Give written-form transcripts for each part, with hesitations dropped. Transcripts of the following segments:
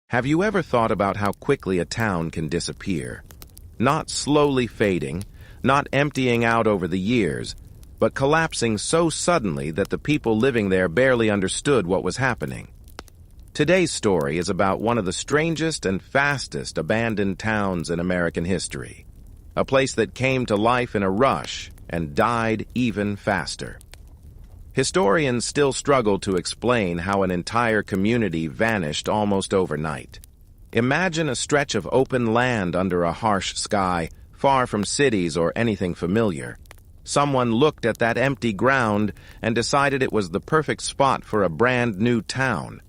Have you ever thought about how quickly a town can disappear? Not slowly fading, not emptying out over the years, but collapsing so suddenly that the people living there barely understood what was happening. Today's story is about one of the strangest and fastest abandoned towns in American history. A place that came to life in a rush and died even faster. Historians still struggle to explain how an entire community vanished almost overnight. Imagine a stretch of open land under a harsh sky, far from cities or anything familiar. Someone looked at that empty ground and decided it was the perfect spot for a brand new town.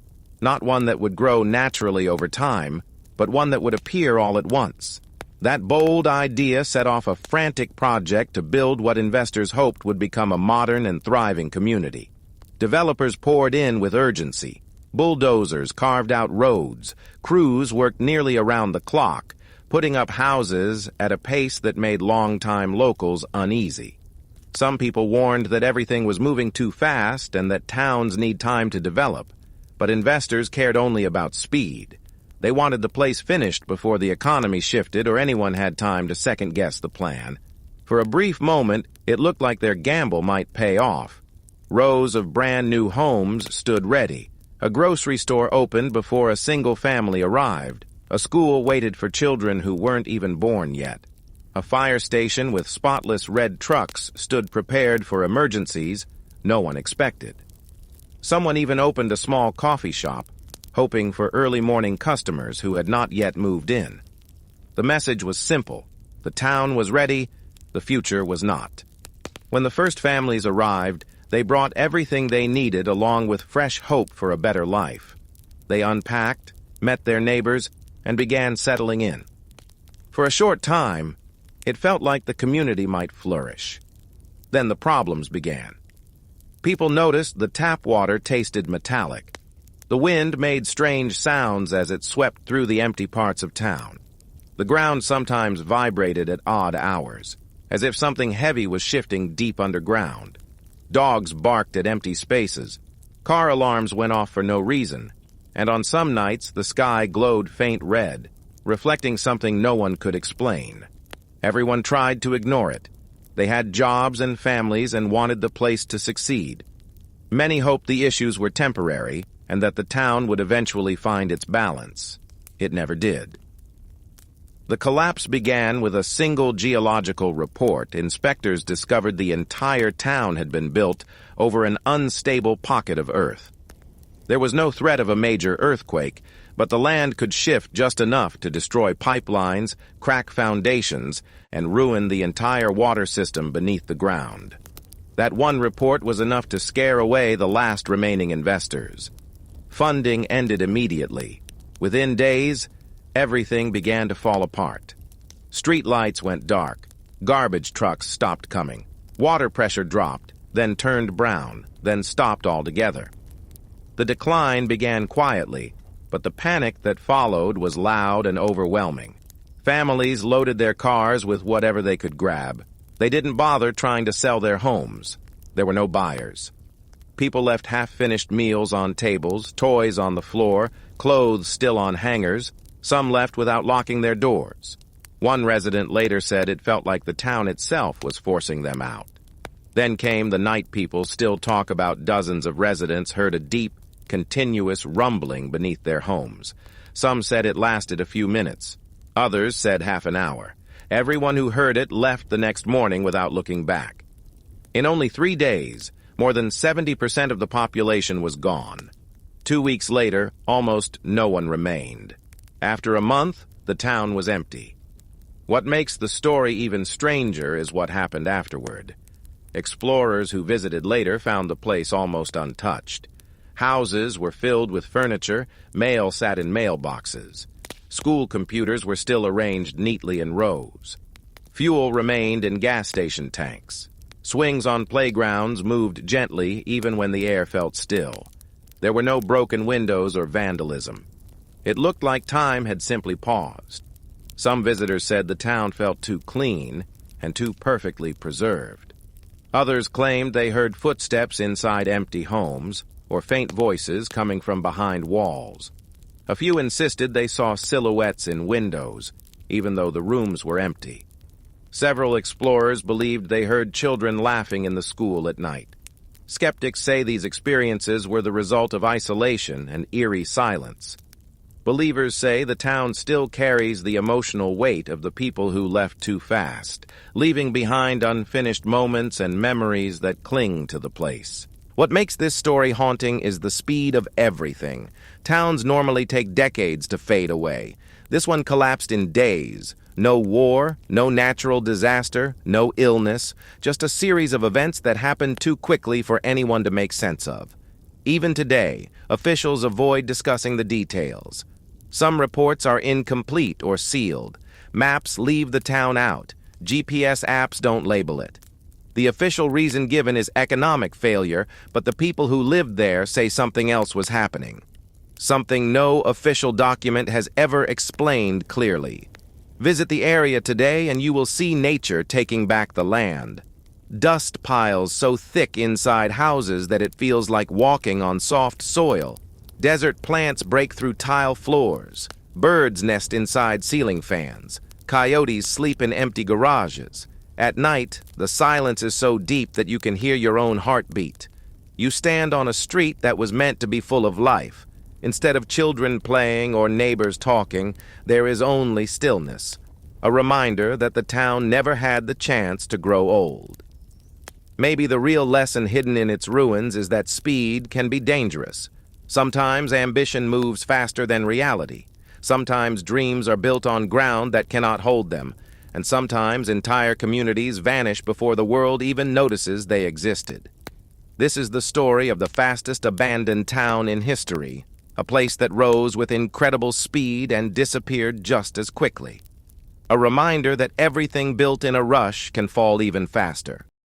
Not one that would grow naturally over time, but one that would appear all at once. That bold idea set off a frantic project to build what investors hoped would become a modern and thriving community. Developers poured in with urgency. Bulldozers carved out roads. Crews worked nearly around the clock, putting up houses at a pace that made longtime locals uneasy. Some people warned that everything was moving too fast and that towns need time to develop, but investors cared only about speed. They wanted the place finished before the economy shifted or anyone had time to second-guess the plan. For a brief moment, it looked like their gamble might pay off. Rows of brand-new homes stood ready. A grocery store opened before a single family arrived. A school waited for children who weren't even born yet. A fire station with spotless red trucks stood prepared for emergencies no one expected. Someone even opened a small coffee shop, hoping for early morning customers who had not yet moved in. The message was simple. The town was ready, the future was not. When the first families arrived, they brought everything they needed along with fresh hope for a better life. They unpacked, met their neighbors, and began settling in. For a short time, it felt like the community might flourish. Then the problems began. People noticed the tap water tasted metallic. The wind made strange sounds as it swept through the empty parts of town. The ground sometimes vibrated at odd hours, as if something heavy was shifting deep underground. Dogs barked at empty spaces. Car alarms went off for no reason, and on some nights the sky glowed faint red, reflecting something no one could explain. Everyone tried to ignore it. They had jobs and families and wanted the place to succeed. Many hoped the issues were temporary, and that the town would eventually find its balance. It never did. The collapse began with a single geological report. Inspectors discovered the entire town had been built over an unstable pocket of earth. There was no threat of a major earthquake, but the land could shift just enough to destroy pipelines, crack foundations, and ruin the entire water system beneath the ground. That one report was enough to scare away the last remaining investors. Funding ended immediately. Within days, everything began to fall apart. Streetlights went dark. Garbage trucks stopped coming. Water pressure dropped, then turned brown, then stopped altogether. The decline began quietly, but the panic that followed was loud and overwhelming. Families loaded their cars with whatever they could grab. They didn't bother trying to sell their homes. There were no buyers. People left half-finished meals on tables, toys on the floor, clothes still on hangers. Some left without locking their doors. One resident later said it felt like the town itself was forcing them out. Then came the night. People still talk about dozens of residents heard a deep, continuous rumbling beneath their homes. Some said it lasted a few minutes. Others said half an hour. Everyone who heard it left the next morning without looking back. In only 3 days, more than 70% of the population was gone. 2 weeks later, almost no one remained. After a month, the town was empty. What makes the story even stranger is what happened afterward. Explorers who visited later found the place almost untouched. Houses were filled with furniture, mail sat in mailboxes. School computers were still arranged neatly in rows. Fuel remained in gas station tanks. Swings on playgrounds moved gently even when the air felt still. There were no broken windows or vandalism. It looked like time had simply paused. Some visitors said the town felt too clean and too perfectly preserved. Others claimed they heard footsteps inside empty homes or faint voices coming from behind walls. A few insisted they saw silhouettes in windows, even though the rooms were empty. Several explorers believed they heard children laughing in the school at night. Skeptics say these experiences were the result of isolation and eerie silence. Believers say the town still carries the emotional weight of the people who left too fast, leaving behind unfinished moments and memories that cling to the place. What makes this story haunting is the speed of everything. Towns normally take decades to fade away. This one collapsed in days. No war, no natural disaster, no illness, just a series of events that happened too quickly for anyone to make sense of. Even today, officials avoid discussing the details. Some reports are incomplete or sealed. Maps leave the town out. GPS apps don't label it. The official reason given is economic failure, but the people who lived there say something else was happening. Something no official document has ever explained clearly. Visit the area today and you will see nature taking back the land. Dust piles so thick inside houses that it feels like walking on soft soil. Desert plants break through tile floors. Birds nest inside ceiling fans. Coyotes sleep in empty garages. At night, the silence is so deep that you can hear your own heartbeat. You stand on a street that was meant to be full of life. Instead of children playing or neighbors talking, there is only stillness. A reminder that the town never had the chance to grow old. Maybe the real lesson hidden in its ruins is that speed can be dangerous. Sometimes ambition moves faster than reality. Sometimes dreams are built on ground that cannot hold them. And sometimes entire communities vanish before the world even notices they existed. This is the story of the fastest abandoned town in history, a place that rose with incredible speed and disappeared just as quickly. A reminder that everything built in a rush can fall even faster.